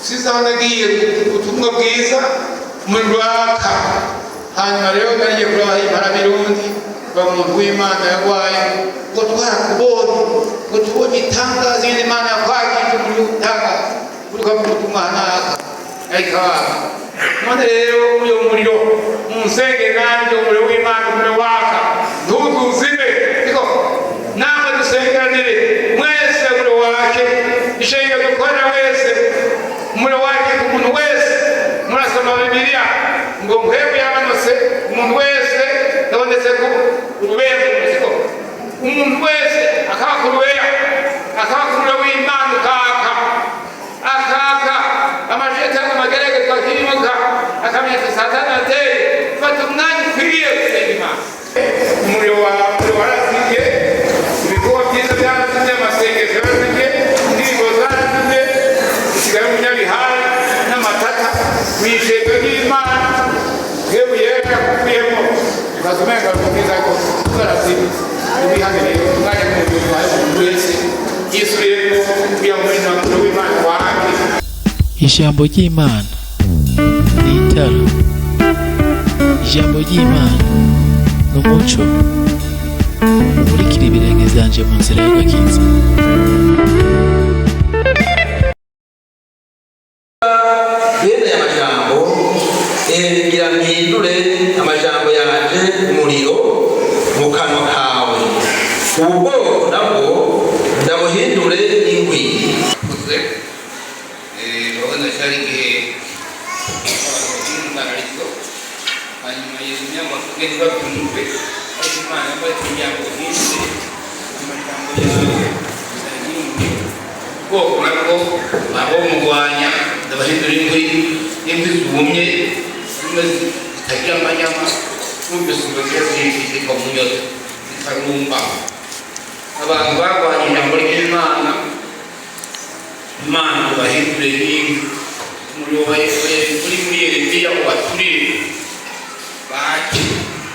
siza nagiye ubutumwa bwiza mu rwaka hanyuma rero nagiye kurabaha imparamirundi bamuntu w'Imana yarwaye ngo twarakubonye ngo tubonye itangazo y'Imana yakwagije muri utanga uruka mu butumwa naka ariko none rero uyo muriro munsenge nanjye umuriro w'Imana umuriro waka ntuzuzime niko namwe dusengeranire mwese umuriro wake ishenge dukora wese umuriro wake ku muntu wese murasoma Bibiliya ngo muhebe yamanose umuntu wese ndabonetse ko urubembe niko umuntu wese akakurubeya akakurura w'Imana akaka amajeta amagerege twakirimuka akamenya Satani ateye fata umwanya ukwiriye gusenga Imana umuriro warasiye ibikorwa byiza byaratumye amasengesho yaratumye indirimbo zaratumye usigaye umunyabihari n'amatata wishego ry'Imana yewe yera kukuyemo ukazumenga rukumiza ko zarasiye ubihagereye umwanya w'umuriro wawe buri wese yisubiyemo kugira ngo umuriro w'Imana wake. Ijambo ry'Imana ni itara. Ijambo ry'Imana ni umuco umurikira ibirenge byanje mu nzira y'agakiza. Bene aya majambo ngira mpindure amajambo yanje umuriro mu kanwa kawe, ubwo nabwo ndabuhindure inkwi. Babona cyari igihe n'umwanarizo hanyuma yizimya amafuge ntibabyumve ariko Imana yambaye imiryango myinshi amajambo yawe ubwoko nabwo abo murwanya ndabahindura inkwi zumye zimwe zitagira amanyama numvise ubugira zifite munyoto zikarumba. Abantu barwanya ijambo ry'Imana Imana bahindure inkwi umuriro uri muri Yeremiya ubaturire bake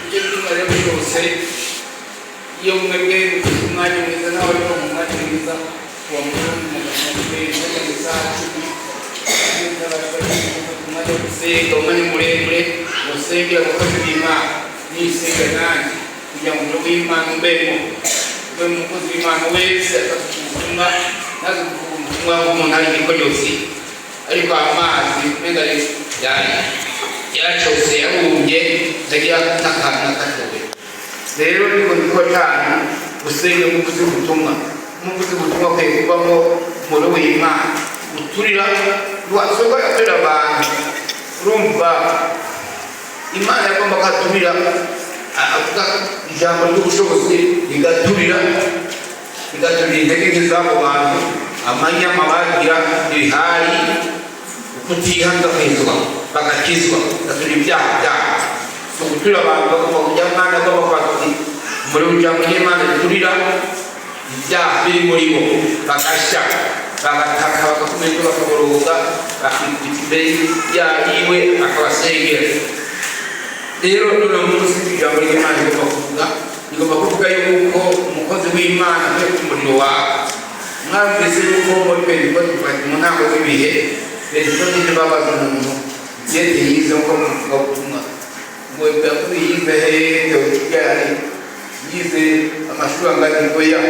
ibyo bituma rero byose iyo mwebwe umwanya mwiza nawe ari mu mwanya mwiza uwo muriro umwanya zacu umwanya wo gusenga umwanya muremure musengera abakozi b'Imana nisenga nanjye kugira ngo umuriro w'Imana ubemo ube umukozi w'Imana wese afata ubutumwa naze kuvuga ubutumwa bw'umuntu ari igikoyozi ariko amazi mbega yacose yarumye ndagira n'akantu nakatowe. Rero niko ndiko cyane gusenga umukozi w'ubutumwa umukozi w'ubutumwa kwiye kubamo umuriro w'Imana uturira rwasoga yaturira abantu urumva Imana yagomba kwaturira avuga ijambo ry'ubushobozi rigaturira intege z'abo bantu amanyama bagira ibihari ukutihanga kwizwa bagakizwa gatura ibyaha byabo so gutura abantu bagomba kujya Imana agomba kwatuti muri ijambo ry'Imana riturira ibyaha biri muri bo bagashya bagataka bagakomeza bakaboroga bakitwa imbere yiwe akabasengera. Rero none umunsi ijambo ry'Imana rigomba kuvuga yuko umukozi w'Imana ari ku muriro wawe. Mwumvise yuko muri Pentekote mu ntango z'ibihe Pentekote ntibabaza umuntu yende yize uko kuvuga ubutumwa ngo yakuri yize teologiyari yize amashuri angana ngoya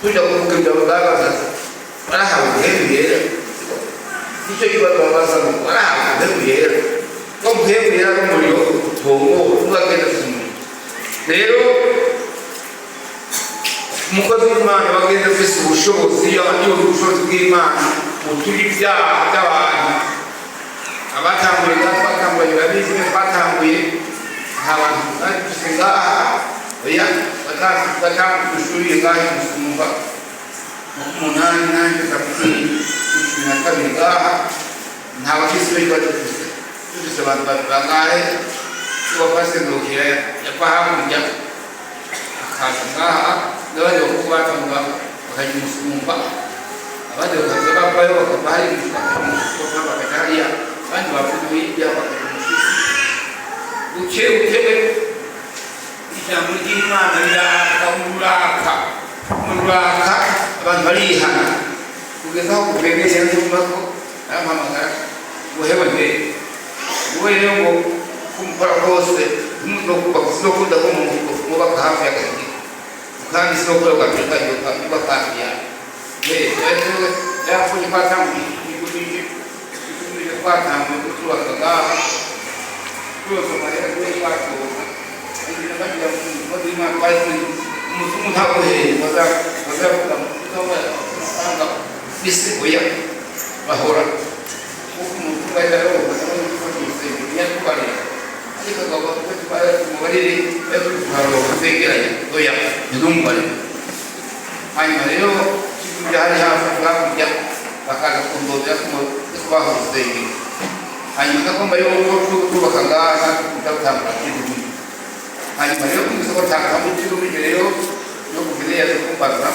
tujya kuvuga ibyo babaza barahawe guhembera nicyo kibazo babaza ngo barahawe guhembera ko guhembera n'umuriro utongo ntugagenda kumuriro. Rero umukozi w'Imana bagenda ufise ubushobozi iyo ubushobozi bw'Imana butura ibyaha by'abantu abatanguye babizi batanguye abantu bafise ngaha oya batanguye ishuri ngaha musumba umunani nanjye kapiteni 12 ngaha nta bafise ibibazo dufise abantu bangahe tubafase ndokira yapfa hakurya akaza ngaha n'abandi bakuru batanga bakajya umusumba abandi bakaza babayo bakava hari bakajya bakajya hariya abandi bavuga hirya bakajya umushyitsi buke ijambo ry'Imana riraka umuraka abantu barihana kugeza aho kubegesha n'umva ko arampamagara ngo hewe mbe wowe rero ngo kumukora kose sinokunda ko mubaka hafi y'akazi kandi sinokunda kwakira yubaka hafi yawe yafunye kwatambuye kwatambuye kutubaka ngaha rwose amarira kuri twatoza agira bagira muri mwaka wazi umutungo ntakohereye bazavuga amafaranga bisibuya bahora kuko umutungo ahita aroba n'umutungo nyakubarira ariko akaba umubarire yakubaroba zegeranye oya ntidumubarire hanyuma rero byari hafi hakurya bakaza kundobera kubahoze hanyuma ndagomba yuko tubaka ngaha kudatangura k'igihugu hanyuma rero kuza batanga mu gihugu rero no kugira yaje kumbaza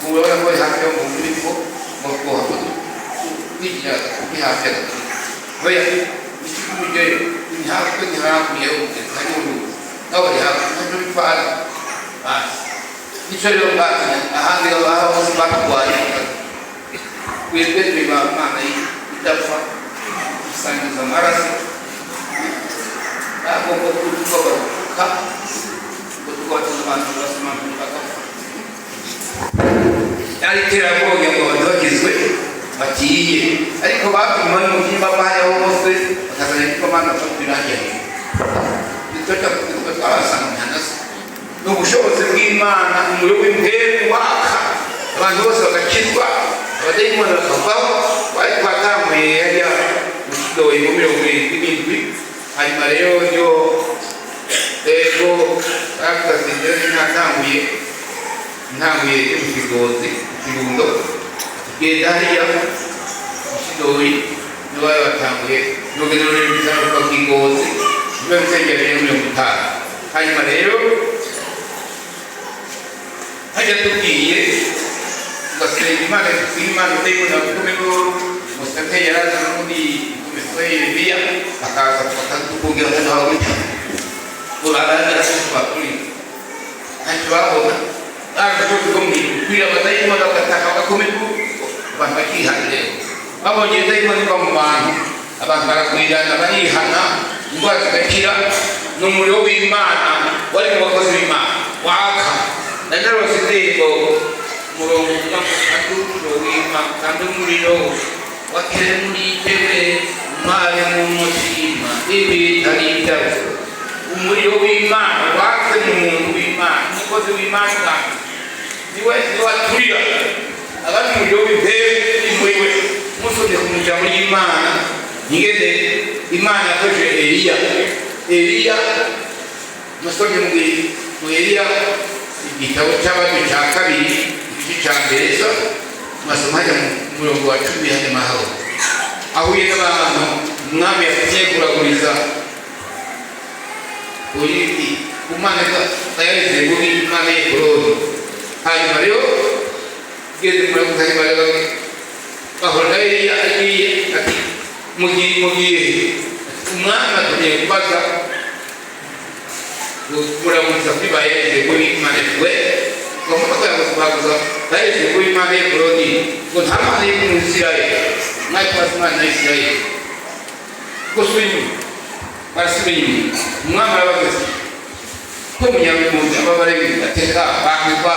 mubona ko hafi yo mu biriko ngo ko kwigira hafi ya oya ikigo je ntabwo ntihakuye kandi ubu nawe hafi ntabwo bifara nicyo rero mbazanye ahandi aho bose batwaye twebwe twiba imana idapfa isangiza amaraso agomba kutubabaruka ngo tukwatuza abantu basoma bagapfa yari iterabwoba ngo abantu bagizwe bagiye ariko bapima n'umutima bahayeho bose bakazana igikomanda bakwirangira nitwe twabasanga mu mihanda ni ubushobozi bw'Imana umuriro w'impemu waka abantu bose bagakizwa abadayimoni bakavaho bari twatambuye hariya ukidoye mu 77 hanyuma rero yo akazi rero ntatanguye ikigozi ikirundo tugenda hariya ukidoye niba batanguye n'urugendo rw'ibyiza no kuva kigozi niba bisengera rero 50 hanyuma rero hajya tubwiye ugasenga Imana tugira Imana utayibona kukomero musate yaraza muri kumeswe Bibiliya akaza akatubwira hano hawe urarara bakuri hajyaho ariko tugombi kuya batayibona bakataka bakomero bakihande babonye tayibona kwa mwana abantu barakwirana barihana indwara zigakira n'umuriro w'Imana wari mu bakozi b'Imana waka nandaro sideko murongo akuru w'Imana kandi umuriro wakere muri tebe mare mu mutima ibi tari byazo umuriro w'Imana wake mu w'Imana umukozi w'Imana niwe waturira abandi umuriro w'intebe imwewe musode kumujya muri Imana nigende Imana yakoze Eliya musode mu Eliya igitabo cy'abami cya kabiri igice cya mbere so masomo hajya mu murongo wa 10 hanyuma aho ahuye n'abantu umwami yagiye kuraguriza uyiti umwana yareze muri Imana y'Ekoroni hanyuma rero geze muri kuzahima rero bahora Eliya agiye ati mugiye umwana tugiye kubaza muramuza kwibaye muri Imana we ngomba kuyaguza bayeze muri Imana y'Ekoroni ngo nta Mana y'Isirayeli mwayipasa Imana y'Isirayeli gusubira barasubira umwami arabagize ko munyamuzi ababare ateka bakwa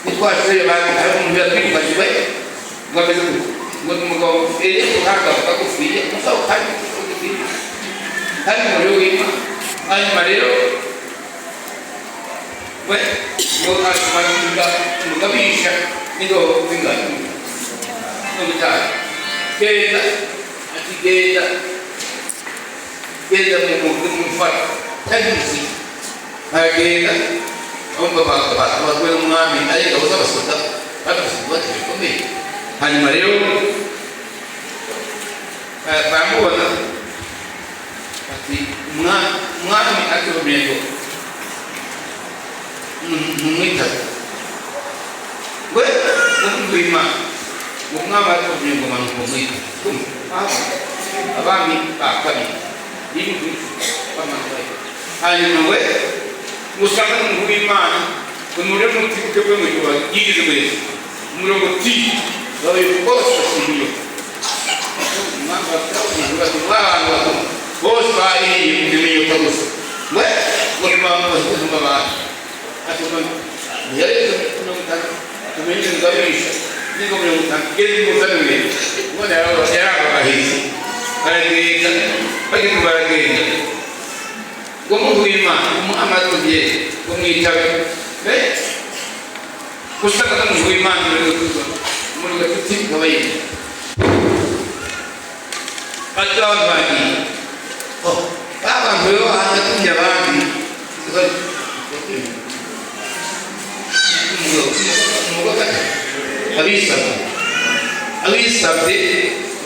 nitwashire bari ari umuntu yatwifashwe ngo ameze ngo umugabo Eliya kuhanga akagufiye musaba kandi kandi muri w'Imana hanyuma rero we ngo ashumagira umugabisha nigo bingana n'umutari genda ati genda mu mufata tagizi agenda omba bakwe umwami ariko bazabasoda bakasuba bikomeye hanyuma rero bamubona ati umwami atubemeko numwita we n'umwima umwami atubemeko manumwita abami bakabiri y'ibintu bamamaye hanyuma we musanga n'umuntu w'Imana umuriro n'umutima we mu gihe yigize wese umurongo ti bawe bose basimbyo bari ibyo gusa we muri mama bazuma abantu atuma yari tumenye ngabisha niko muri mutangeze muzanire ubona yaraga bahisi baragenda bari kubaragenda ngo muntu w'Imana amatuye ngo mwitabe gushaka n'umuntu w'Imana muri gatuti kabaye batlawan bagi baba ngoyo hatakunya bandi abisabye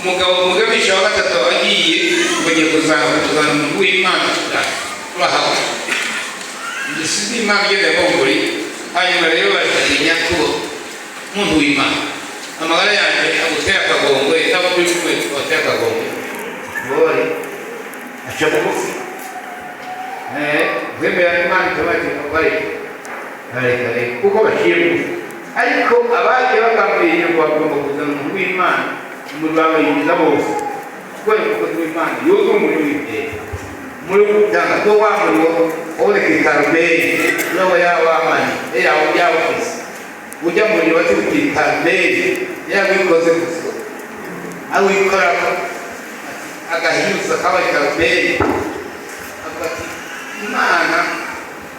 umugabisha wa gatatu agiye kujya kuzana umuntu w'Imana bahawe ndisize Imana igeze bongori hanyuma rero baratinya ko umuntu w'Imana amagara yanjye agutera akagongwe n'abakuru b'umwe batera akagongwe bori ashaka kufi kwemera Imana itabaje bari kuko bashiye ariko abaje bagambiriye ngo bagomba kuzana umuntu w'Imana muri babayinjiza bose kubera ko w'Imana yuko muri w'iteka muri gutanga ko wamuriwo oboneka ikaruberi n'abo yawamanye yawufise ujya muri bati ikaruberi yabikoze gusa awikorako agahinyuza kaba ikaruberi agati Imana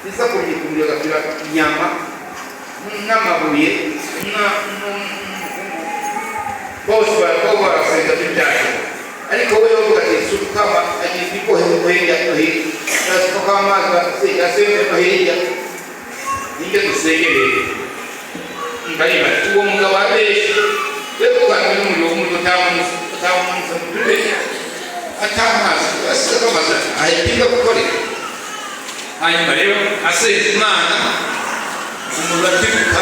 iza kumyikumira gapira inyama n'amabuye bose barasenga by'ibyaha ariko we uvuga ati sukama agiye kuhenda hirya sukama amazi asenga no hirya nibyo dusengereye mbariba uwo mugabo abeshe rero kandi n'umuriro w'umuriro utamuza mutube atamazi asakamaza ahita gukorera hanyuma rero asenga Imana umuriro atibuka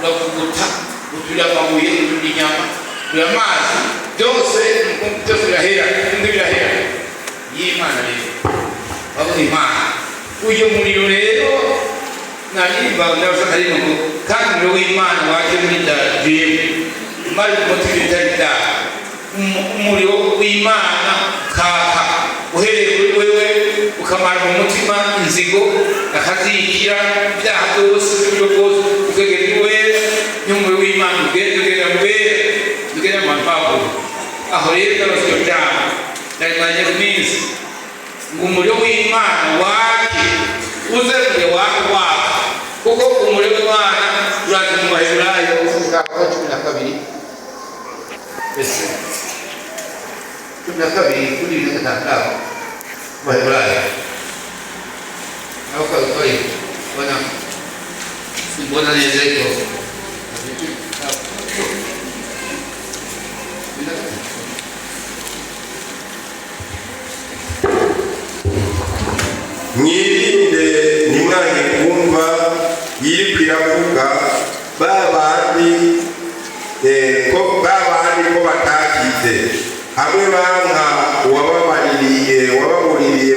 uravuguta uturira amabuye uturira inyama uturira amazi byose birahera ibindi birahera y'Imana rero bavuga Imana uyu muriro rero naniba ndabashaka rero ngo kandi umuriro w'Imana waje muri daje mari umutima itarita umuriro w'Imana kaka uhereye kuri wewe ukamara mu mutima inzigo akazikira ibyaha byose by'uburyo bwose ukagera iwe n'umuriro w'Imana ugenda amapapuro aho rero byaroswe byaha ndaganye kuminsi ngo umuriro w'Imana wake uze kure waka kuko umuriro w'Imana uraza mu Baheburayo umutwe 12 ese 12 kuri 16 Baheburayo ako kali bona neza iko mwirinde ntimwange kumva iri kwiravuga babandi ko batakize hamwe banka wababuririye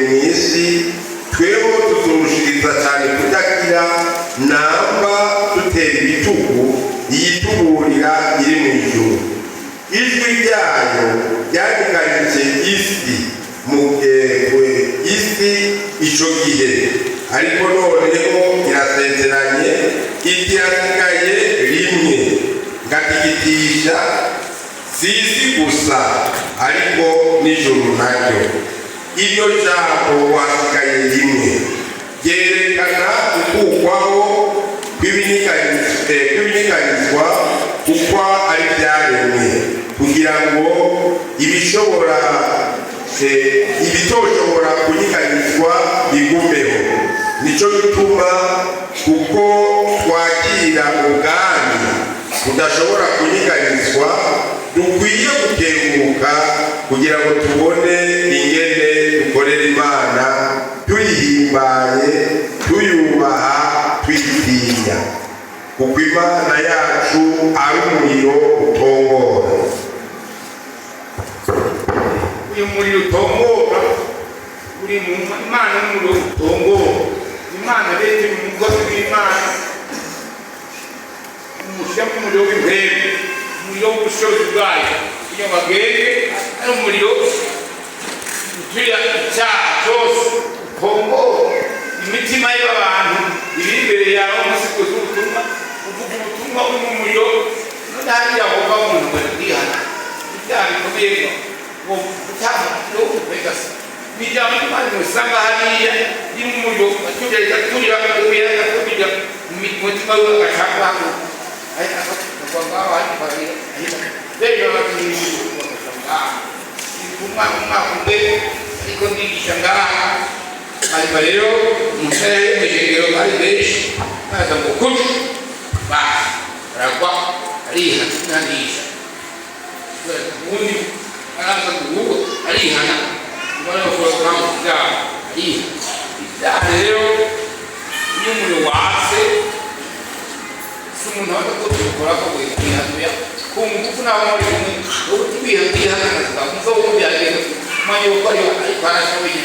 mu isi tweho tuzurushiriza cyane kutagira namba dutera ibitugu iyituburira iri mu ijuru ijwi ryayo ryandikaritse isi isi ico gihe ariko noneho irasezeranye iti yasigaye rimwe ngatigitisha sisi gusa ariko n'ijuru naryo iryo jambo wasigaye rimwe ryerekana gukukwaho kw'ibinyiganizwa kuko ari byaremwe kugira ngo ibitoshobora kunyiganizwa bigumeho nico gituma kuko twakira ubwami budashobora kunyiganizwa dukwiye gutenguka kugira ngo tubone ingene dukorera Imana tuyihimbaye tuyubaha tuyitinya kuko Imana yacu ari umuriro utongora uyu muriro utongora uri mu Imana n'umuriro utongora Imana rero mu mugozi w'Imana umushyira mu muriro w'impembe umuriro w'ubushobozi bwayo iyo bagenge ari umuriro uturira icyaha hali ya kuba umuntu wendihana ibyaha bikomeye ngo gutanga no kwegasa bijyamo imana usanga hariya y'umuriro atugeza turira kuya yakubija umutima we agashaka aho akagwa abandi barira rero bakinisha umwaka umwe ariko ndigisha ngaha hanyuma rero umusore w'umujegero bari benshi baza ngo kucu baragwa arihanisha ubundi araza kuvuga arihana ubona ko bakora ibyaha ariha ibyaha rero iyo umuriro watse si umuntu waba akora ko wihanuya ku ngufu n'abo muri kumwe ubu twihanagaza umuzo wo byageze umwanya wo kwari ariko arashoboye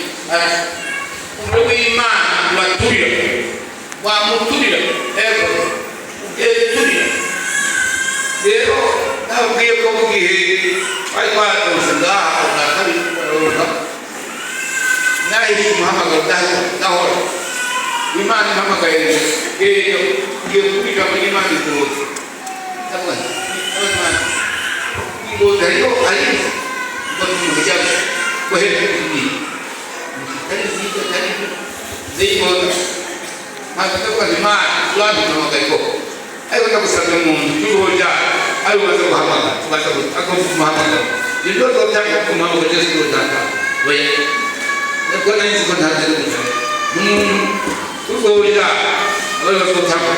umuriro w'Imana uraturira wamuturira ego ugeturira rero nabwiye ko mu gihe bari batonze ngaha nakari baroga nahi muhamagara dahora Imana ihamagaye ngiye kubika muri Imana igoze ndabona igoze ariko ari ngo tumujya guhera kuri ari ziko ari ziko hata kwa Imana fulani tunahamagaye ko ayo ndagusabye umuntu cyuhoja ayo baza guhamagara tubaza guhamagara ndio tutaka kumhamagara Yesu tutaka wewe ndio nani ziko ntaje tuzoja wale tutaka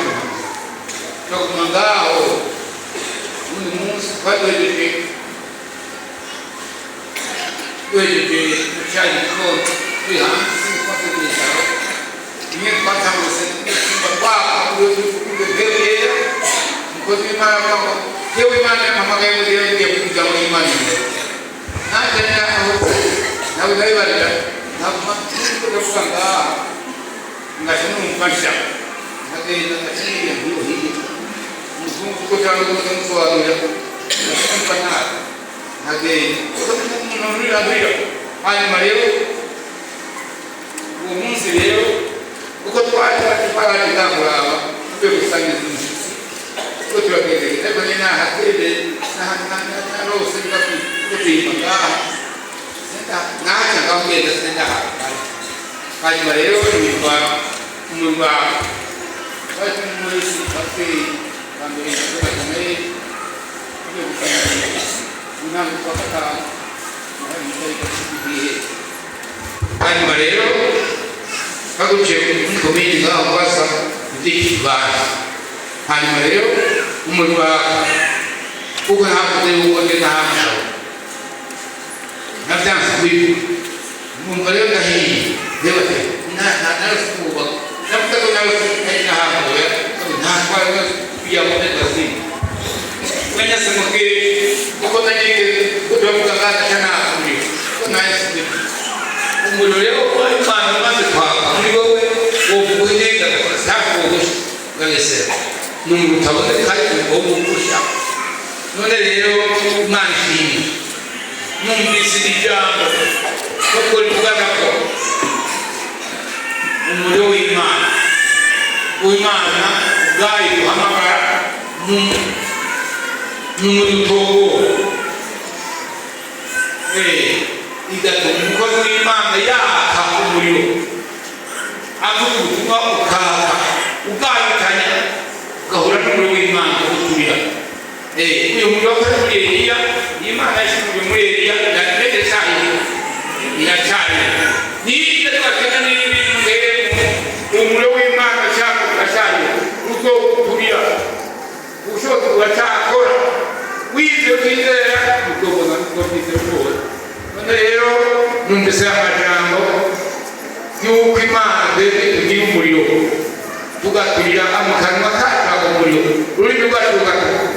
tukumangao ni Mungu kwa wewe chai kwa tuhansi kwa tulisao ni kwa sababu sisi kwa wewe mkozi Imana kwa hiyo Imana mama yeye ndiye kuja kwa imani na tena na wewe bali na kufunga ngashinu mpasha hadi na chini ya hiyo hii mzungu kwa tangu kwa mswali ya kumpana hadi kwa mnunua ndio hali mareo umunsi leo uko twata kipara kitambo hapa kwa kusangiza kwa tuwapeleke hapo nina hakele na roho sasa kutuimanga sasa naacha kama ndio sasa hapa leo ni kwa mungu watu mwezi pake kando ya kama hii ndio kufanya unamtaka na mtaika kubihe hadi leo kakuche komini ngao kwasa ndiki bana hadi leo umurwa uko hapo ndio uko tena hapo na tangu hivi mungu leo na hii leo na sikuwa na mtaka na haina hapo na kwa hiyo pia mmoja basi kwenye semoke uko na nyingi kutoka kama tena kuni kuna hizi umurwa leo kwa imani basi kwa mliwewe ubuhega kwa sababu ngalisema Mungu tawale kai kumusha none rero manshini numvise ijambo kuko livuga ko umuriro w'Imana bwayi guhamagara n'umuriro igatuma umukozi w'Imana yaka umuriro avuga ubutumwa ukaka ugahitanya ugahura n'umuriro w'Imana uturira uyu muriro wa muri Eliya Imana yashimye muri Eliya ndetse cyane iracari ni ndakena n'ibintu umuriro w'Imana cyako gashanye uzo uturira ushoto uracakora wize kwizera ukobona ko bizera none rero numvise amajambo y'uko Imana dede tugira umuriro tugaturira amukanwa kacu umuriro ururimi rwacu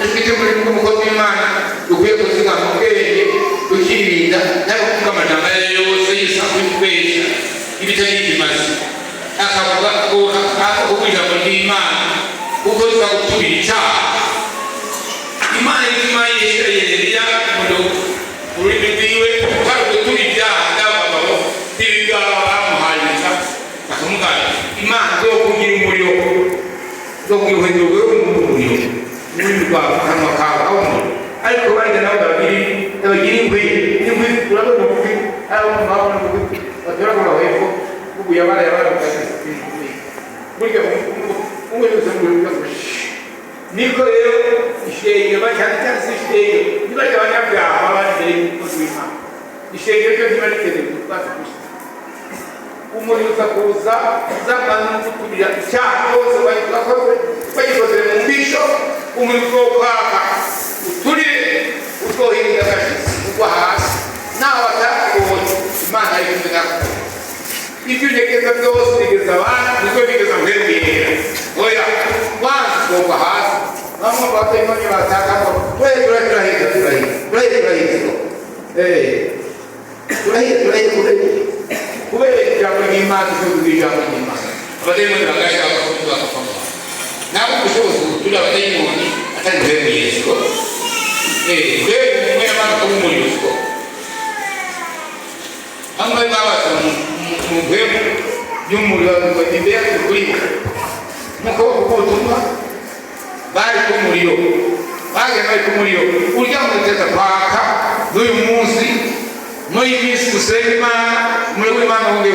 rufite umuriro w'umukozi w'Imana dukwiye kuzigama ubwenge tukirinda ntabwo kuvuga amajambo yose yisanga kubeshya ibitari ikimazi akavuga ko akavuga ijambo ry'Imana kuko tuzaguturira icyaha Imana itima yeshereye umuriro ururimi rwiwe kandi guturira ibyaha by'abagabo n'ibigaba bamuhanyuza bakamugana Imana zo kugira umuriro zo kugira umuriro n'ururimi rwawe kanwa kawe hari umwabona batoragura hepfo ubu yabara burya umwe yose muri niko rero ishengero cyane cyane se ishengero niba abanyabyaha babanje y'umukozi w'Imana ishengero cyo kiba rikenewe gutwara gusa umuriro ukakuza zamana no kuturira icyaha cyose bagikoze mu mbisho umuriro ukwaka uturire utwohinda agashitsi ugwa hasi nawe atakubonye Imana yibumena ibyo unyegeza byose unegeza abandi nibwo bigeza muhembera oya wansi ugwa hasi bamwe batayimanye batakamo turahita kubera ijambo ry'Imana tuvuga ijambo ry'Imana abadayimoni bagashaka kuvuga akapamo ntabwo ubushobozi butura abadayimoni atari guhembera Yesu kubera umwe y'Imana ko umuriro uko hamwe n'abasa mu mpemu y'umuriro imbere kuri nk'uko ubutumwa bari ku muriro bagenda ku muriro urya muteza kwaka n'uyu munsi muri minsi gusenga Imana muri w'Imana wundi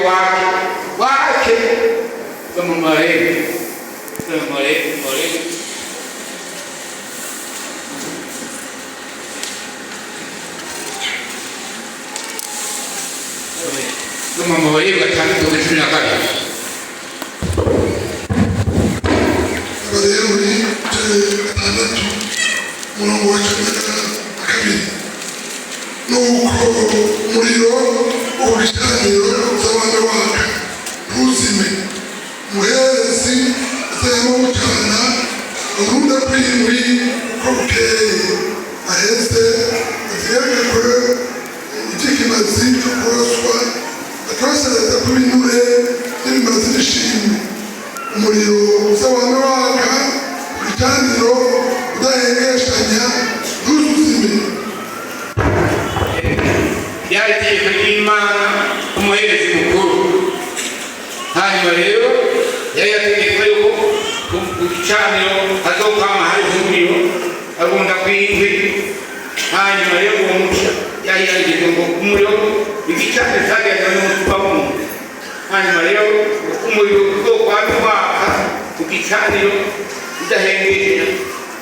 wake mu marebe mu marebe gatandatu kuri 12 Abarewuri gatandatu umurongo wa 12 nuko umuriro w'ubugicaniro z'abana waka ntuzime umuherezi azayemo gucana gahunda kw'indwi uko bukeye aheze aziherekwe iby'ikimazi cyo kuroswa akabasereza ku binure n'ibimazi n'ishimwe umuriro uzabana waka ku gicaniro udahengeshanya ntuzuzime ryari itegeko ry'Imana umuherezi mukuru hanyuma rero yari yategeka yuko ku gicaniro hazokwama hari umuriro agunda kw'inkwi hanyuma rero uwo muco yari yagize ngo umuriro igicaniro cyagendana n'umutuba w'umuntu hanyuma rero umuriro uzokwama waka ku gicaniro udahengeshanya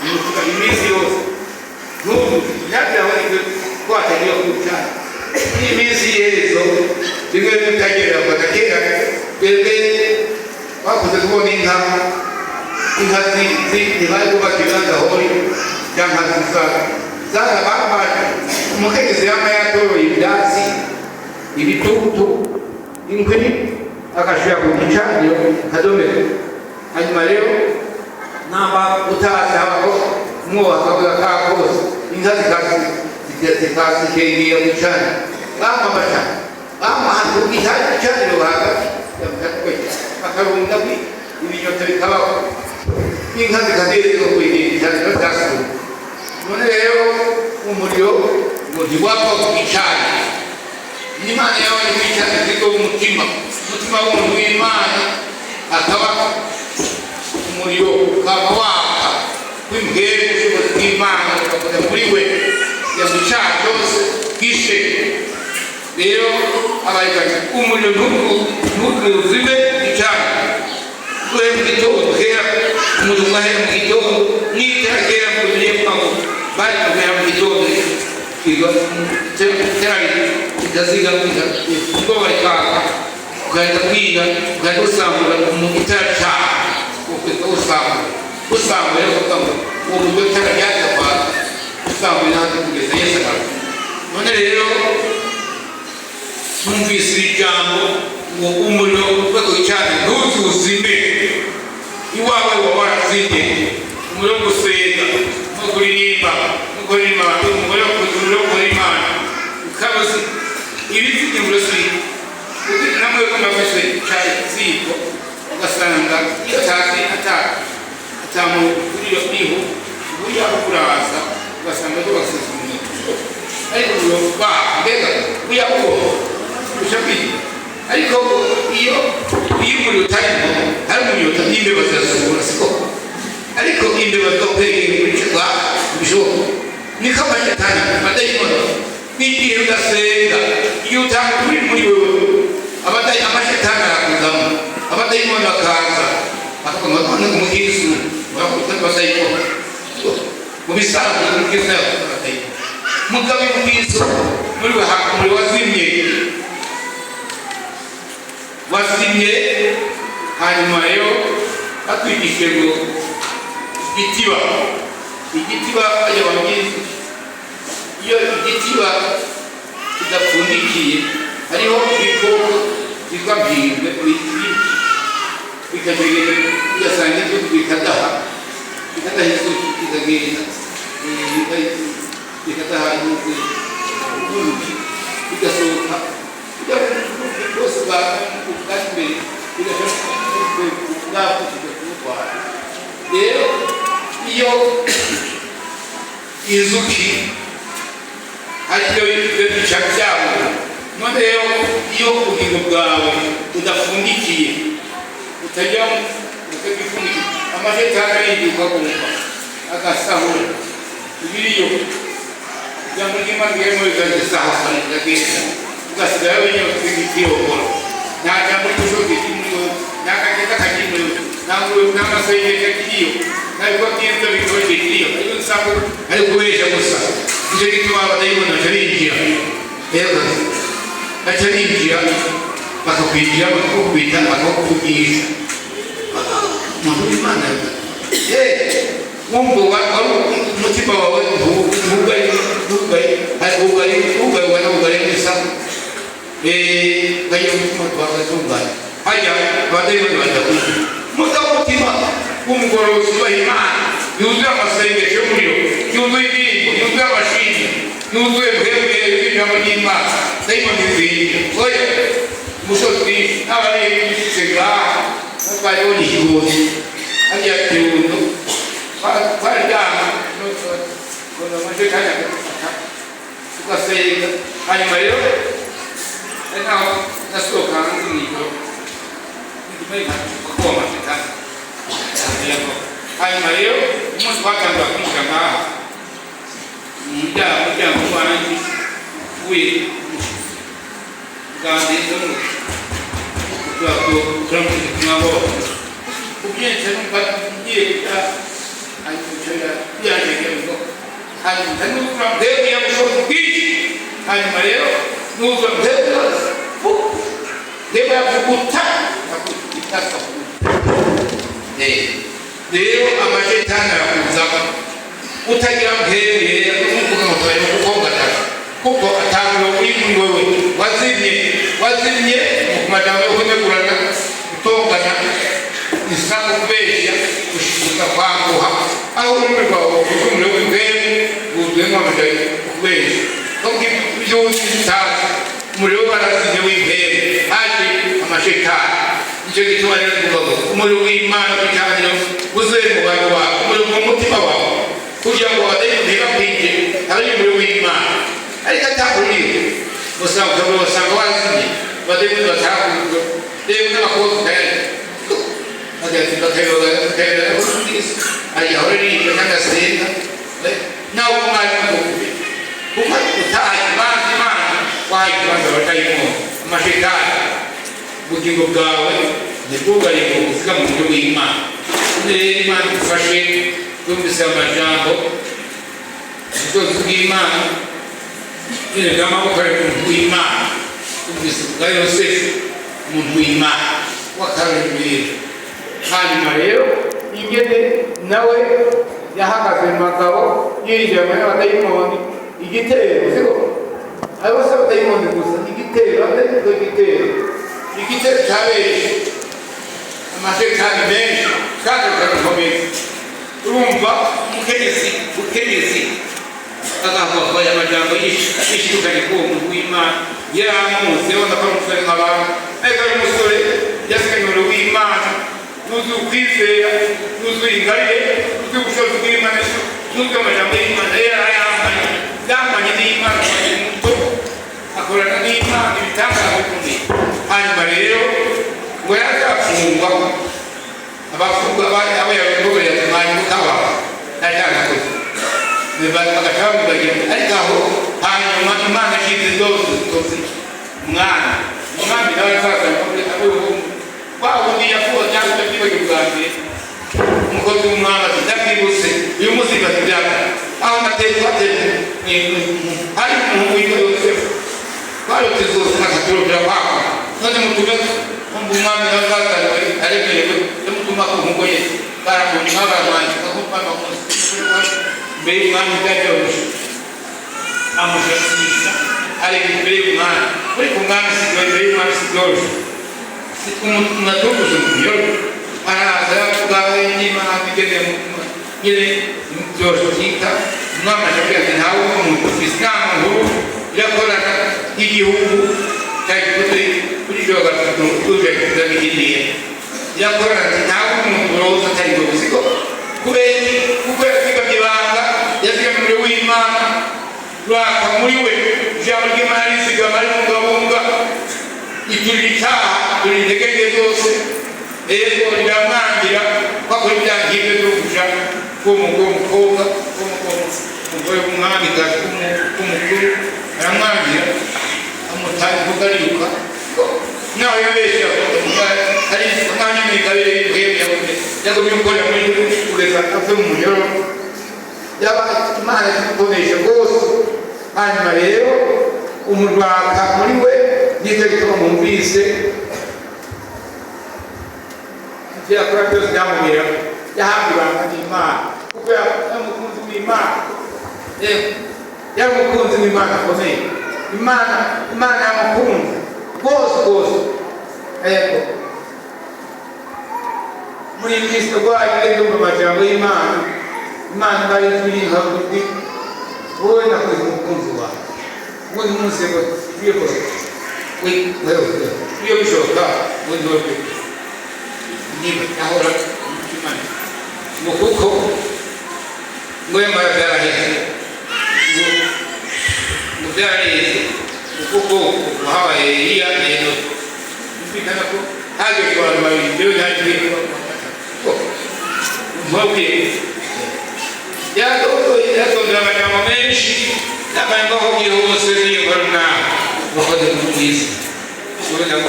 umutuba iminsi yose n'ubu ntabyaboneke ko hatagiye ku gicaniro iminsi yezo rimwe n'utagera bagakera twebwe bakoze kubona inka ntibari kubakira gahori cyangwa zaza bambaye umukenyezi yama yatoroye ibyatsi ibitutu inkwi agashira ku gicaniro kadomero hanyuma rero namba utazi habaho umwubaka kakose inka zikazikengera mu gicaniro bamamaca bamuhanze igicaniro hagati bakarunda ibinyota bikabaho inka zikazerezwa kwegera igicaniro cyasuye none rero umuriro ngo ntiwapfa ku gicaniro n'Imana yawe n'igicaniro kiriko umutima w'umuntu w'Imana akaba umuriro ukaba waka w'imbwebwe ubushobozi bw'Imana ukakoza muri we yamucaha cyose bwishe rero abayiganya umuriro ntuzime icaniro uhere mu gitondo hera umuriro ugahera mu gitondo n'itara hera mu binepfamo bari guhera mu gitondo terari itaziga ubwoba rikaka ugahita bwira ugahita usambura mu itara cyaha usambura rero kuvuga ngo uwo muriro itara ryaza kwaka usambura n'ahandi kugeza Yesu agaruka none rero numvise ijambo ngo umuriro uva ku gicaniro ntuzuzime iwawe waba warazimye umuriro wo gusenga no kuririmba umuriro wo gukora Imana ukabuze ibifite uburozi namwe kumafashe cyane ziko ugasanga iyo tazi atamuriro niho uburyo kuraza ugasanga cyo basuzumye ariko mbega uyakuho ushabiri ariko iyo umuriro utarimo hari umuriro imbeba zirasubura siko ariko imbeba zokwegera ibicurwa bishoboka niko amashetani adayimoni n'igihe udasenga iyo utanga kuri muri wewe abatayi amashetani arakuzamo abadayimoni bakaza bakavuga ngo none umukristo urakuta abadayimoni mu bisanzwe umukristo abadayimoni mugabo umukristo muri we hakumuri wazimye hanyuma rero batwigishije ngo igitiba y'abangizi iyo igitiba kidapfundikiye hariho ibikoko byitwa mpingwe bikagenda bigasanga ibyo bikadaha inzuki bikagenda bikadaha ubuki bigasohoka bwose bwatsi imbere bwapfukije kumutwara rero iyo inzuki aribyo bica byabo none rero iyo ubugingo bwawe udapfundikiye utajya utagipfundikiye amashetani yinjira ukumva agasahura ibiriyo ijambo ry'Imana ririmo rigasahura rikagenda ugasigara wenyine ukiyobora nta jambo ry'ubushobozi ry'imuriyo nta kagenda kagimuriyo nta masengesho akiriyo nta bikorwa byiza bikorwa bikiriyo ariko usanga ari kubeshya gusa nicyo gituma abadayimoni baca binjira rero baca binjira bakakwinjira bakakubita bakakuvugisha umuntu w'Imana wumva umutima wawe ntugari gusa bagira umutima wagatunganya hajya abadayimoni badakuze mugabo umutima w'umugorozi ubaha Imana yuzuye amasengesho y'umuriro yuzuye indirimbo yuzuye amashimwe yuzuye bwebwe bw'ijambo ry'Imana dayimoni zinjira oya umusozi n'abarengishije ngaha n'utwariho n'ikigozi hariya kirundo twaryama mbona amashetani akadufata tugasenga hanyuma rero ari naho nasohoka hanze mw'ijoro kuko amashetani hanyuma rero umunsi twatangura kwiga ngaha umuryango wanjye uvuye bwanditseho turamuze kumwabona ubyense numva ngiye kuja hanyuma byanjye ngo hanyuma n'ubura mbere y'ubushobozi bwinshi hanyuma rero n'ubura mbere reba yavuguta akutaka rero amashetani arakuzamo utagira mbere n'uvuga ngo twaye kukongana kuko atangiro uri muri wewe wazimye mu majambo yo kunegurana gutongana isaka kubeshya gushika kwaguha aho ururimi rwawe rw'umuriro w'ubwemu wuzuyemo amajambo kubeshya kandi byose bitazi umuriro barazimye w'impere haje amashetani nicyo gituma rero tuvuga ngo umuriro w'Imana w'icyangiro wuzuye mu bantu bawe umuriro mu mutima wawe kugira ngo abadayimoni ntibakwinjire abari umuriro w'Imana ariko ataburiwe usanga wazimye abadayimoni batakurirwa rero n'abakobwa kayari ayahora ariyo n'agasenga nawe umwarimu mukube kuko utahaye imanza Imana wahaye imanza abadayimoni amashetani ubugingo bwawe ntibwugare ngo uvuga mu buryo bw'Imana rero Imana idufashe yumvise amajambo ubutunzi bw'Imana yereka amaboko ari umuntu w'Imana yumvise bwa Yosefu umuntu w'Imana w'akarorero hanyuma rero ingene nawe yahagaze mu magabo yinjiye mu y'abadayimoni igitero siko abo se abadayimoni gusa igitero cyabeje amashetani menshi kandi akagukomeza urumva umukenyezi agahabwa aya majambo yishidukanye k'uwo muntu w'Imana yaramuzi abona ko ari umusore nk'abantu ariko ari umusore yasikanye umuriro w'Imana yuzuye ukwizera yuzuye ingabire yuzuye ubushobozi bw'Imana yuzuye amajambo y'Imana yamanye n'Imana akiri muto akorana n'Imana ibitangaza bikomeye hanyuma rero ngo yazafungwa abafungwa abo yabigobereye ati mwanya mutabaho ntaryanakoze bagashaka bagenda ariko aho hanyuma Imana ishize zose zose umwana nawe sasa waundi yakuwa cyangwa kiba cy'ubwambere umukozi w'umwana ndakwibuse uyu munsi babyaka aho nateka hari umuntu w'Imana bari tuzose nakatoro byabaka none mutume umwana n'abazana aremerewe n'umutuma ku mugoye baramundi nk'abantu bakupfa amakosa mbere umwana byaryoshye amushakisha ari mbere umwana uri ku mwana sigoye mbere umwana sigoye natukuze mu yoro araza kugawe n'Imana bigeze mu nyine byose cyita umwana ashaka ntawe umuntu fisikamu nkuru irakorana igihugu cyagikoze kuri byo gatuje kuzabigiriye yakorana ntawe umuntu roza atari gusiko kubera kuko yakigabanga yazigamije w'Imana rwaka muri we ijambo ry'Imana risigama ari mugabunga ituritaha turi intege zose rero riramwangira bakora ibyangiye byo kuja k'umukobwa umugore w'umwamikazi w'umukuru aramwangira amutanga kugariruka nawe yabeshye ari umwanya mwigabire y'ubuhembe yagumye gukora muri kugeza ave mu munyoro yaba Imana ikomeje rwose hanyuma rero umurwaka muri we nicyo gituma mwumvise ibyo yakora byose byamubera yahabwa ibanga n'Imana kuko yamukunzi w'Imana yamukunzi w'Imana akomeye Imana yamukunze rwose yego muri Kristo rwayo rero mu majambo y'Imana bari turiha kuti wowe nakoze umukunzi wawe ubundi munsi ngo biyobora iyo bishoboka ubundi wowe niba ahora Imana ngo kuko ngo yamara byaraheze ngo byaraheze kuko habaye iya rero bikana ko haje abantu babiri rero ntagiye mwoke yatonda amajambo menshi n'abantu bahugiye hose n'iyobora bakoze mu bwiza ubona ko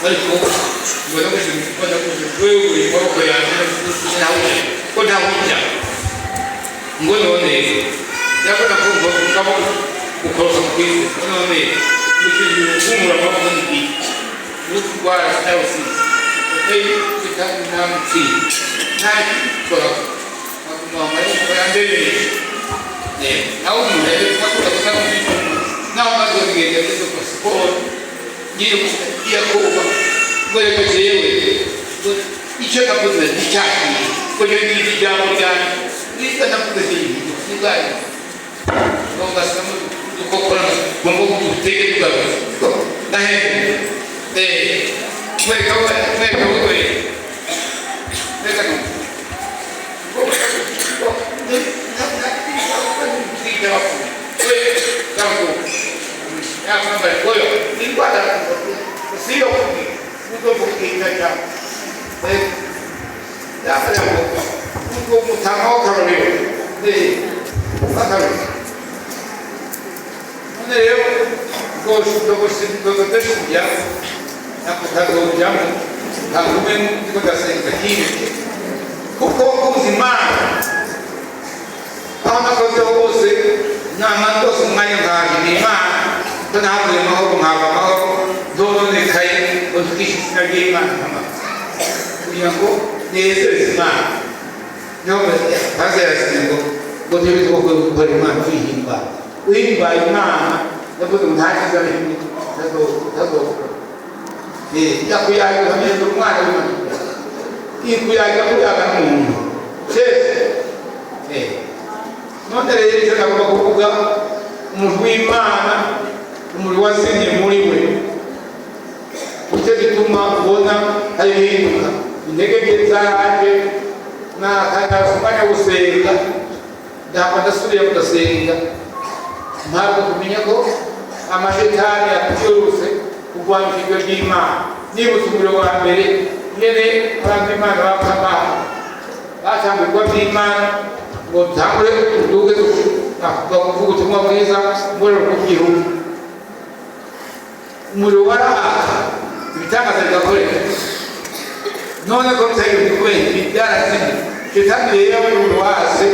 ariko ubona ko wewe uri maboko yanjye ko ntawujya ngo none yakora ko ngabo ukoroka kwise none ukiri kumura maboko n'iki n'utwara cyose kandi namutsi ntayi kora mama yandele aho umuntu akora kandi naho bazogenda cyo passport ngiye kuba ngoye kajewe icyo nakoze icyaki ko yo ni ijambo ryane nita nakoze ibi ngiye ngo gasamo dukokora ngo gutege tugabe nahe mweka kuko ubuzimana aho nakoze hose n'amande yose umwanya nkaje n'Imana ko nahavuye amahoro nkava amahoro zononekaye ngo tukishe izina ry'Imana kugira ngo nezereze Imana niho maze yarasinye ngo ntibizwe gukora Imana uhimbaye Imana yavuze ngo ntakiza rimwe utazokora yakuyaga hameze umwana w'Imana ikuyaga kuyaga n'umuntu none rero icyo nagomba kuvuga umuntu w'Imana umuri wasinye muri we nicyo gituma ubona hari bihinduka intege nke zaraje umwanya wo gusenga ntabwo ndasubiye kudasenga ntabwo kumenya ko amashetani yatubyuruse kurwanya ijambo ry'Imana nibutse umuriro wa mbere nyene abantu Imana bapfa batambirwa by'Imana ngo tangure uduge kuvuga ubutumwa bwiza muri ubu gihugu. Umuriro waraka ibitangaza bigakoreka, none ko bitari kubera byarazimye. Shetani rero umuriro wase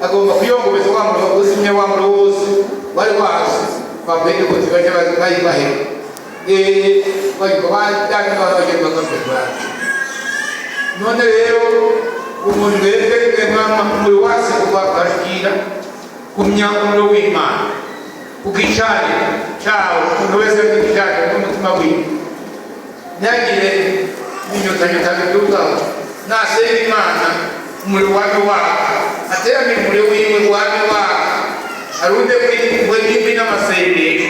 agomba kuyongobeza wa muriro uzimya wa muriro wose wari wase babenge ko tibaje bayibahe none rero umuntu wese muri wase kubakashira kumya umuriro w'Imana ukicane cyawo umuntu wese ukicane n'umutima wiwe ntagire inyotanyota bidugaho nasenga Imana umuriro wake waka ateranye umuriro wiwe wake waka arunde kuri n'imbi n'amasengesho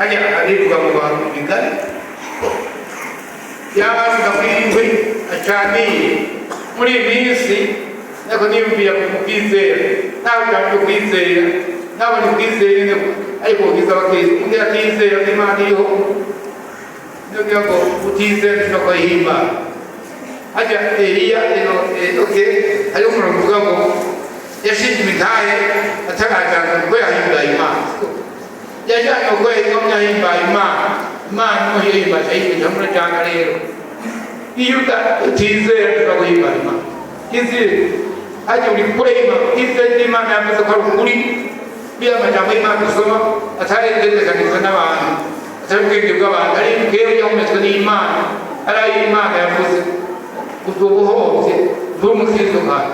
ajya arivuga mu bantu bigari yabavuga kuri inkwi acaniye muri iyi minsi nako niyumvira kumubwizera nawe utamenya ukwizera nawe ni ukwizera ariko ugize abakezi undi atizera ko Imana iriho nubwira ngo utizera no kwihimba ajya Eliya enoke hariho umuntu uvuga ngo yashinze imitahe atarajyana ubwo yahimbaye Imana yajyanye ubwo yahimbaye Imana no yahimbaye ayibwira murajyana rero iyo utizera tukaguhimbara Imana izire ajya uri kure y'Imana izere n'Imana yavuze ko ari ukuri biriya majambo y'Imana dusoma atarengekanizwa n'abantu atari ubwenge bw'abantu ari ubwenge yahumetswe n'Imana ari ay'Imana yavuze ubwo buhovye bw'umukristo kawe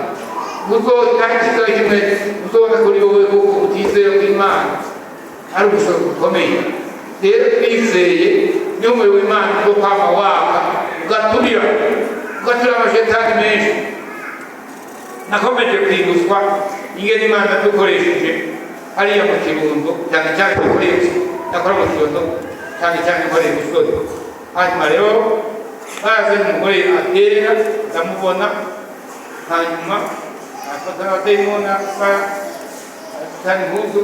uzotangiza kimwe uzobona kuri wowe kuko utizeye ko Imana ari ubushobozi bukomeye. Rero twizeye n'umuriro w'Imana bwo kwama waka ugaturira amashetani menshi. Nakomeje kwibuswa ingene Imana dukoresheje hariya mu Kirundo cyane cyane dukoresha nakora mu Kirundo cyane cyane nkoreye gusozi. Hanyuma rero baze umugore atera ndamubona hanyuma afata abadayimoni atari impuzu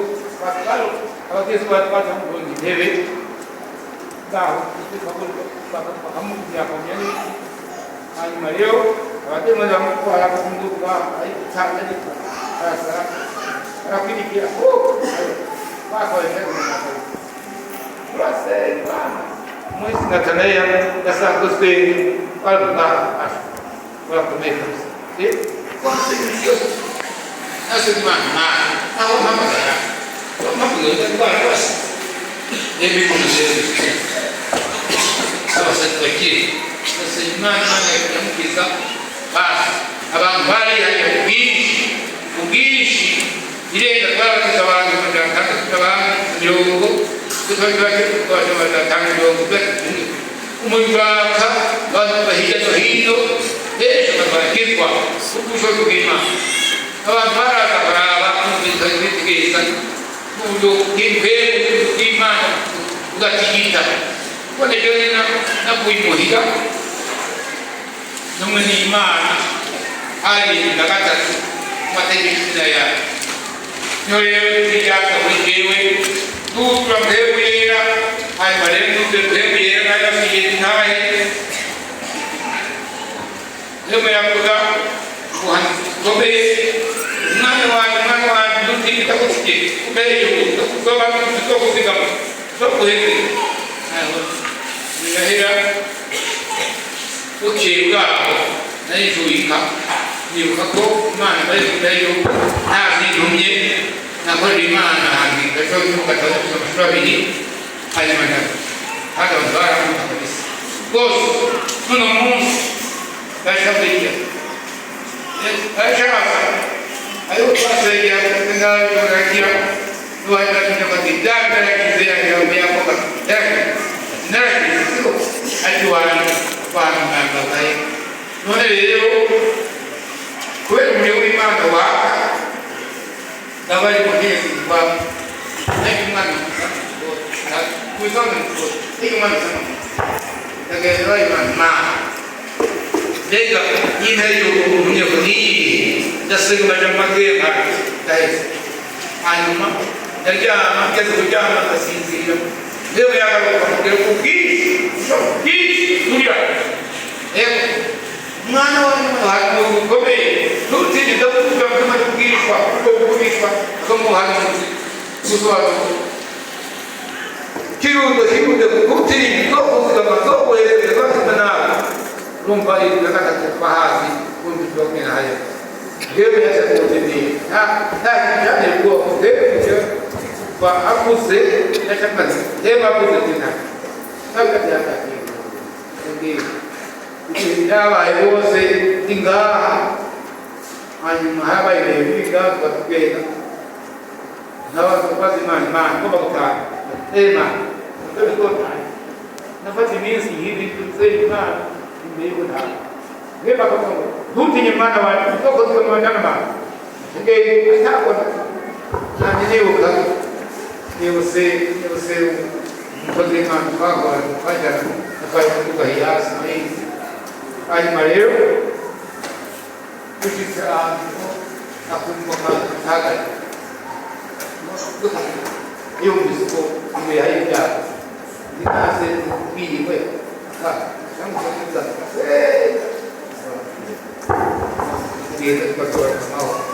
abakristo batwata mu intebe ngaho bakamubwira akamenya n'iki. Hanyuma rero abadayimoni bamutwara kumduka ayitanga arasara arakwirikira bakoresha urasenga mwisi Natanaeli yasanzwe warakomeye kabisa nasema Imana aho mpamagara mpamagara ndwara rwose yewe kunuzeze abasatu bakiri nasema Imana yamukiza basi abantu bari hajya ubwinshi irenga twabakiza abantu mirongo umubaka abantu bahirya no hino hejuru bakirwa ubushobozi bw'Imana abantu baraza baraba kwitegereza n'uburyo bw'Imana ugatigita ubona rero nakuyimuhira n'umwe n'Imana hari na gatatu amategeko yayo niyo rero tujyaka muri jewe n'ubura mbwebwera hanyuma rero n'ubwo mbwebwera n'agafite intahe niyo muyavuga ubuhanzi bukomeye umwana wanjye ntutigita kuki mbere y'ubu uzoba zo kuzigama zo kuheze birahera bukeye bwaho narijubika nibuka ko Imana bari kudayo ntazintumye nakorera Imana hantu gato y'umugatatu amashuri abiri hanyuma hada abantu baramuka kabisa rwose n'uno munsi bashakira bashaka ayo twasengera ngagira nuwahita kujya kutidanga yakize yakoka narakize ariko wananga baye none rero kubera umuriro w'Imana waka n'abari mu nezi kwa n'imana kuzana n'imana n'agera Imana Dega ina y'umunyo ni ndasenga jamage hari dahise hanyuma ndaryama ngeze kuryama ndasinzira rero yagaruka kugera ku bwinshi kurya mwana wanyu hari ukomeye ntutinda kuvuga kama kubwishwa kubwishwa kumuhanuzi gusobanura kirundo kutinda kuvuga amasomo yerekeza nawe rumva ibintu kwa hasi kumbi twokena haya yewe yashatse nta cyane bwo ndetse kwa akuse yashakaze tema kuze tina ntabwo byakatiye ndi yabaye bose ingaha hanyuma habaye biga batugenda n'abantu bazimana ko bagutana tema ndabiko nafata iminsi y'ibi tuzeyima imbere y'ubutaka niba ko ntutinye mwana wawe kuko tuzamana mwana nge atakona nani nibuka nibuse umukozi w'Imana twakora twajyana tukavuga hiyasi mayizi hanyuma rero dushitse ahantu akumva ntagari yumvise ko imbere hari ibyago ndikaze biriwe ngenda tugatora amahoro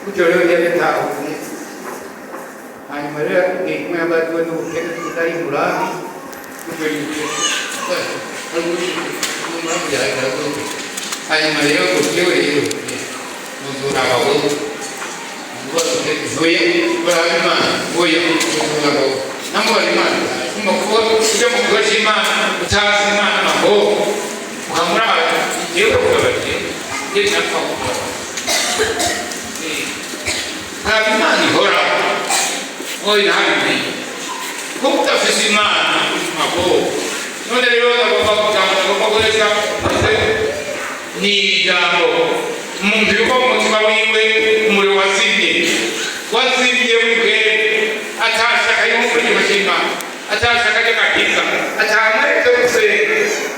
gutyo rero yabitahuye hanyuma rero kumwe yabatuwe n'ubukene tutari murambi gutyo hanyuma rero gutyo rero muzura abagore vuye barabimana vuye muzura abagore namubara imana ujya mu kigo cy'imana utazi imana naho ukamuraba yewe ukabati yewe napfa gukora ntabwo imana ihora oya ntabwo kuko udafite imana ntabwo none rero agomba gukoresha ni ijambo umuntu yuko mu mutima wiwe umuriro wazimye wiwe atashaka y'umukuru w'ikigo cy'imana atashaka y'agakiza atahamwe cyo gusenga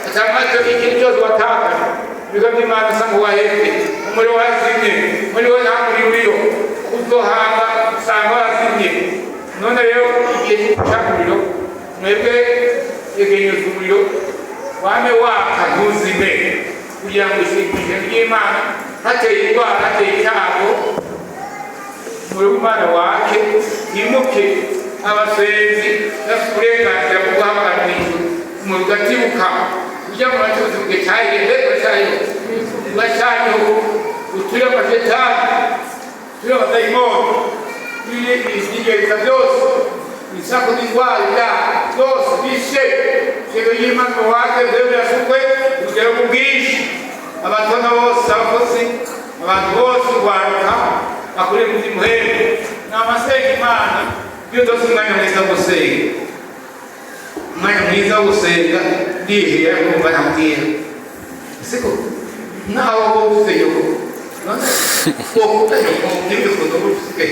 atahamwe cyo ikintu cyose watakaje ibigo by'imana usa nk'uwahebwe umuriro wazimye muri we nta muri uriyo uzohanga usanga wazimye none rero igihe cy'umuriro mwebwe yegenyezwa umuriro wame waka ntuzime kugira ngo ishingikire ry'imana hateye indwara hateye icyago umuriro w'imana wake yimuke abasenzi bafite uburenganzira bwo guhamagara mu ijuru umuriro ugatibuka ujya mu bacuruzi bwe cyahiye mbega bashyayeho utuye amashetani utuye abadayimoni ibigereka byose ibisako n'indwara ibyaha byose bishe ishego y'imana wake mbere birasukwe urugero ku bwinshi abatona bose abakozi abantu bose urwaruka bakuriye mu by'imuhembe ni amasenga imana iyo udafite umwanya mwiza wo gusenga umwanya mwiza wo gusenga ndihira kumva ntabwira siko naho wowe ufite yoko none wowe ufite yoko n'ibikono ufite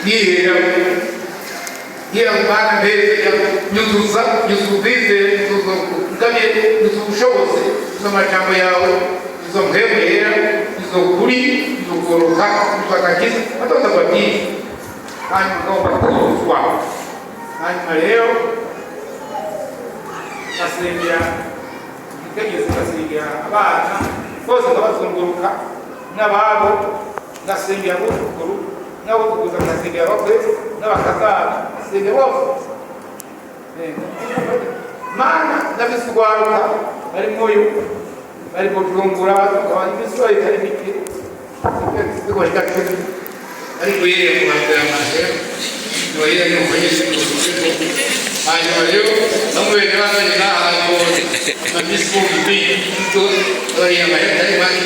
ndihira ngira umwana mbere nyuzuza nyuzubize nyuzugabye nyuzubushobozi nyuzamajambo yawe nyuzamhemera nyuzukuri nyuzugoroka nyuzagakiza atonda kwa byinshi hanyuma ugomba kuzuzwa hanyuma rero gasengera itegeko gasengera abana bose ngabazunguruka n'ababo gasengera abuzukuru n'abuzukuruza gasengera abakwe n'abakazana gasengera bose mana ndabisugwaruka bari muyo bari kujumbura imisoro itari mike ikigo gikacumi ariko yeye kuhambira amahera noyera ni ukonyesha hanyuma rero bamubere bazanye n'ahantu amisubi bito bariya amahera atari make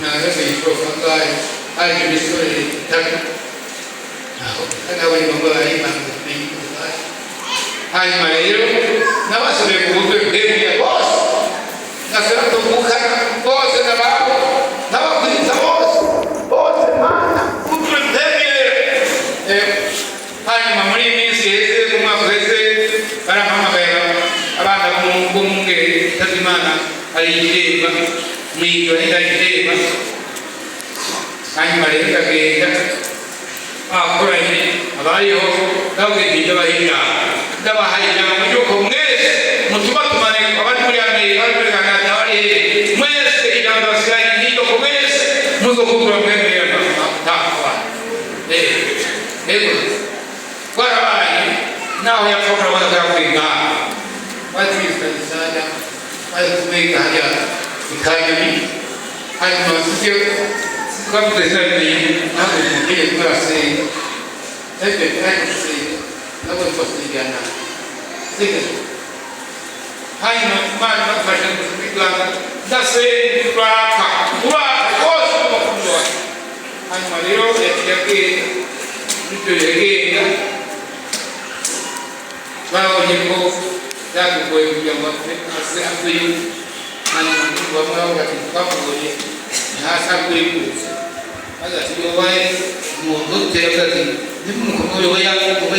nagaze yitwa ngahe hari imisoro itatu aho kanabari bamwe barayimanga hanyuma rero n'abasore ku buryo bwemeye bose nasera tuvukana bose n'ababo n'abakuriza bose mana buryo bwemeye hanyuma muri iyi minsi heze mu mwaka uheze barampamagara abana b'umwungeri Tazimana ari igiremba mw'iryo n'indari igiremba hanyuma rero ndagenda bakoranye abariho ndabwira ibyo bahinga ndabahaye ijambo ry'uko mwese mutuma tumaneka abari muri Amerika abari muri Canada abari mwese ijambo basigaye ry'uko mwese kugura mwene y'amatakwa ego kwarabaye naho yapfokra wala kwiga wajisana ayitumeka haja ikanyami hanyuma sije kwamutesani nabo ndiye kurase ebe ayise nabo twasigana sije hanyuma mali bakasha kubigana ndase kuraka kose bakundwa hanyuma rero yake bityo yegenda babonye ko byagoye kugira ngo ase avuye hanyuma bamwe bakatwabonye ntasa kuri kuza agati wowe umuntu uteka ati nimukono we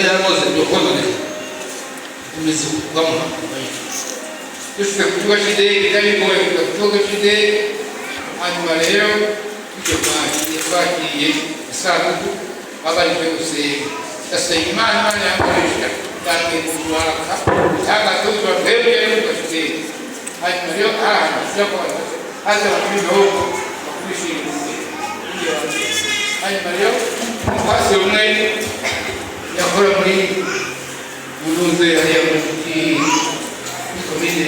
yakoze byokoze imizi bamwe Juste kutuwa shide kitali boye kutuwa shide hanyuma rero icyo kwakiye isabuku abari bose ase imana yakoresha kandi kumwaka cyangwa twebwe kushide hanyuma rero cyakora haza abantu kwishimira hanyuma rero kwase umwe yakora muri burunze hariya muri komine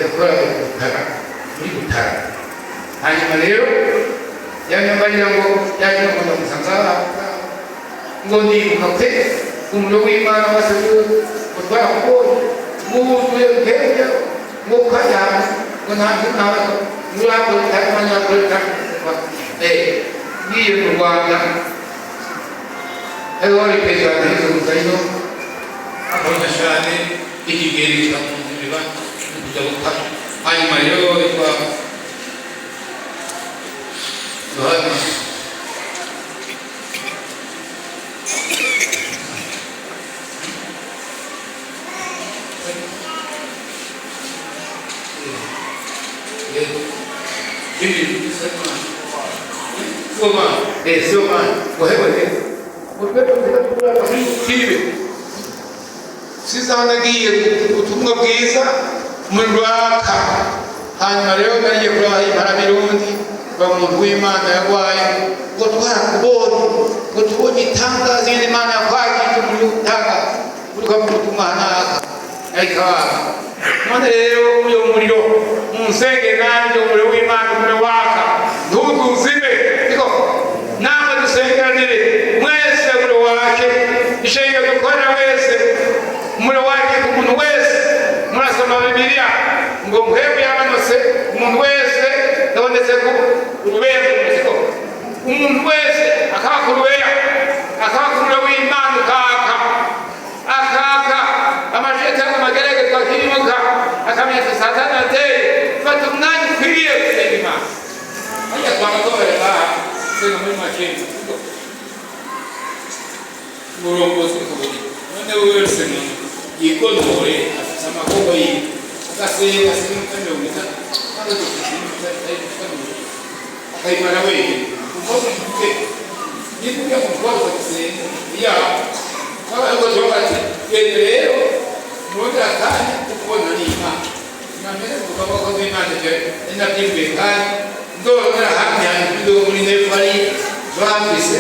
yakora muri Butara hanyuma rero yanyambarira ngo yaje ngo musanga ngo ndibuka pe umuriro w'Imana wase utwara kubonye ngubuye nkebya ngo kajyana ngo ntabwo murako tarumanya kureka ngiye mu Rwanda wari perezida neza umuzaino akabona cyane ikigeri cyakuzuriba kujabuka hanyuma rero kwa Yohana Soma, wewe sizanagiye ubutumwa bwiza mu Rwaka hanyuma rero nariye kuri Imparabirundi bamuntu w'Imana yarwaye ngo twarakubonye ngo tubonye itangazo y'Imana yakwagije muri utanga urwa mutumana ariko none rero uyo muriro munsenge nanjye umuriro w'Imana muri waka ntuzuzime niko namwe dusenganire mwese muri wake ishenge dukora wese muri wake ku muntu wese murasoma Bibiliya ngo muhebu yamanose umuntu wese yabonetse ku rubembo niko umuntu wese akaba ku rubera akaba ku rubera w'Imana akaka amajeta n'amagerege twakimuka akamenya satani ateye fata umwanya ukwiriye gusenga Imana ajya twagatorera senga muri makeni murongozi kuburi none wese yikonore afite amaboko ye agasenga sinumva mwiza kandi dufite akayimara wenyine umukobwa mfite nikuya umukobwa gusenga ya abayobozi bati gende rero none akanya ukubona ni Imana namere kuvuga ko Imana je inabyimbe kandi ndora hamwe yandido muri nefari bambise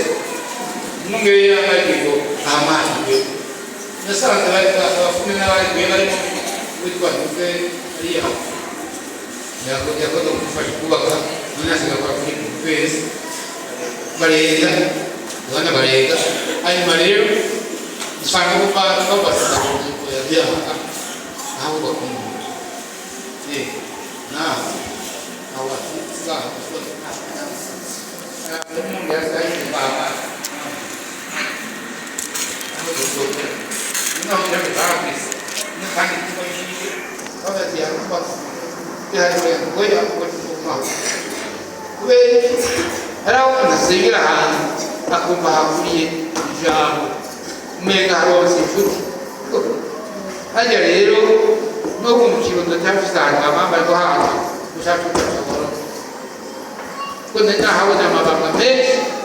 mungere y'amategeko amahirwe nasanze bari abafune n'abari bari witwa ntuze ariya yakoze gufasha kubaka nasiga kwa kwezi barenga bana barenga hanyuma rero usanga babasa yabyaka aho bakunda aho asiga umuntu yasaye baba aho dodo não deve dar isso não vai ter como ir olha se a roupa que a gente foi a coisa era uma seguira a comparação já mega rose tudo aja rero no kumukiro ndatafuza amamba doha ushaka kugora ko nenda hawo na mabanga menshi